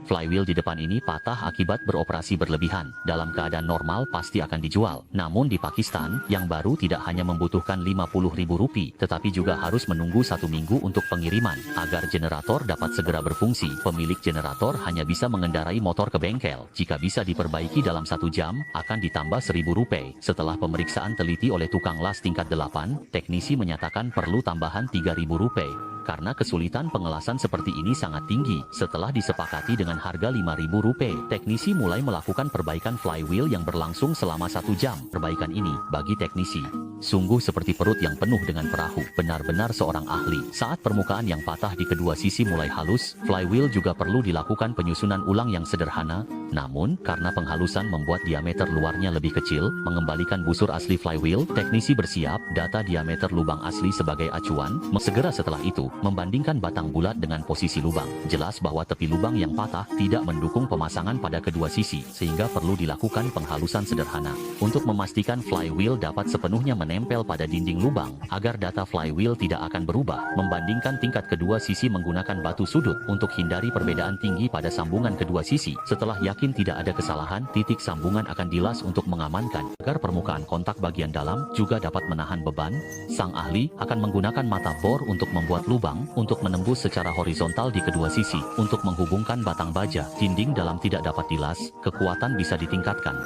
Flywheel di depan ini patah akibat beroperasi berlebihan. Dalam keadaan normal pasti akan dijual. Namun di Pakistan, yang baru tidak hanya membutuhkan Rp50.000, tetapi juga harus menunggu 1 minggu untuk pengiriman. Agar generator dapat segera berfungsi, pemilik generator hanya bisa mengendarai motor ke bengkel. Jika bisa diperbaiki dalam 1 jam, akan ditambah Rp1.000. Setelah pemeriksaan teliti oleh tukang las tingkat 8, teknisi menyatakan perlu tambahan Rp3.000. Karena kesulitan pengelasan seperti ini sangat tinggi. Setelah disepakati dengan harga Rp5.000, teknisi mulai melakukan perbaikan flywheel yang berlangsung selama 1 jam. Perbaikan ini, bagi teknisi, sungguh seperti perut yang penuh dengan perahu. Benar-benar seorang ahli. Saat permukaan yang patah di kedua sisi mulai halus, flywheel juga perlu dilakukan penyusunan ulang yang sederhana. Namun, karena penghalusan membuat diameter luarnya lebih kecil, mengembalikan busur asli flywheel, teknisi bersiap data diameter lubang asli sebagai acuan. Segera setelah itu, membandingkan batang bulat dengan posisi lubang. Jelas bahwa tepi lubang yang patah tidak mendukung pemasangan pada kedua sisi, sehingga perlu dilakukan penghalusan sederhana. Untuk memastikan flywheel dapat sepenuhnya menempel pada dinding lubang, agar data flywheel tidak akan berubah, membandingkan tingkat kedua sisi menggunakan batu sudut untuk hindari perbedaan tinggi pada sambungan kedua sisi. Setelah yakin tidak ada kesalahan, titik sambungan akan dilas untuk mengamankan, agar permukaan kontak bagian dalam juga dapat menahan beban. Sang ahli akan menggunakan mata bor untuk membuat lubang untuk menembus secara horizontal di kedua sisi. Untuk menghubungkan batang baja, dinding dalam tidak dapat dilas, kekuatan bisa ditingkatkan.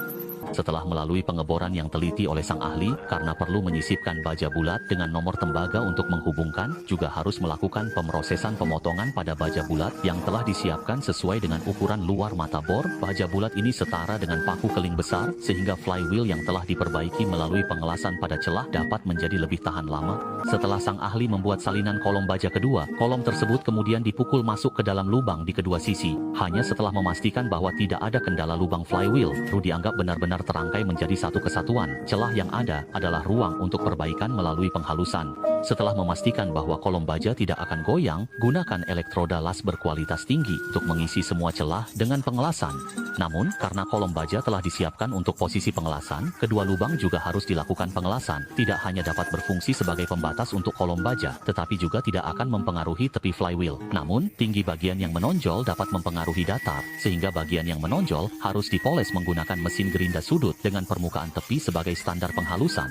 Setelah melalui pengeboran yang teliti oleh sang ahli, karena perlu menyisipkan baja bulat dengan nomor tembaga untuk menghubungkan, juga harus melakukan pemrosesan pemotongan pada baja bulat yang telah disiapkan sesuai dengan ukuran luar mata bor. Baja bulat ini setara dengan paku keling besar, sehingga flywheel yang telah diperbaiki melalui pengelasan pada celah dapat menjadi lebih tahan lama. Setelah sang ahli membuat salinan kolom baja kedua, kolom tersebut kemudian dipukul masuk ke dalam lubang di kedua sisi. Hanya setelah memastikan bahwa tidak ada kendala lubang flywheel, baru dianggap benar-benar terangkai menjadi satu kesatuan. Celah yang ada adalah ruang untuk perbaikan melalui penghalusan. Setelah memastikan bahwa kolom baja tidak akan goyang, gunakan elektroda las berkualitas tinggi untuk mengisi semua celah dengan pengelasan. Namun, karena kolom baja telah disiapkan untuk posisi pengelasan, kedua lubang juga harus dilakukan pengelasan. Tidak hanya dapat berfungsi sebagai pembatas untuk kolom baja, tetapi juga tidak akan mempengaruhi tepi flywheel. Namun, tinggi bagian yang menonjol dapat mempengaruhi datar, sehingga bagian yang menonjol harus dipoles menggunakan mesin gerinda sudut dengan permukaan tepi sebagai standar penghalusan.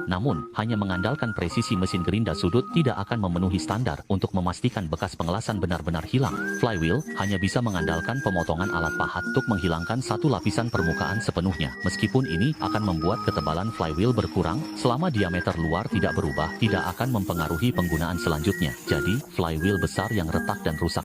Namun, hanya mengandalkan presisi mesin gerinda sudut tidak akan memenuhi standar. Untuk memastikan bekas pengelasan benar-benar hilang, flywheel hanya bisa mengandalkan pemotongan alat pahat untuk menghilangkan satu lapisan permukaan sepenuhnya. Meskipun ini akan membuat ketebalan flywheel berkurang, selama diameter luar tidak berubah, tidak akan mempengaruhi penggunaan selanjutnya. Jadi, flywheel besar yang retak dan rusak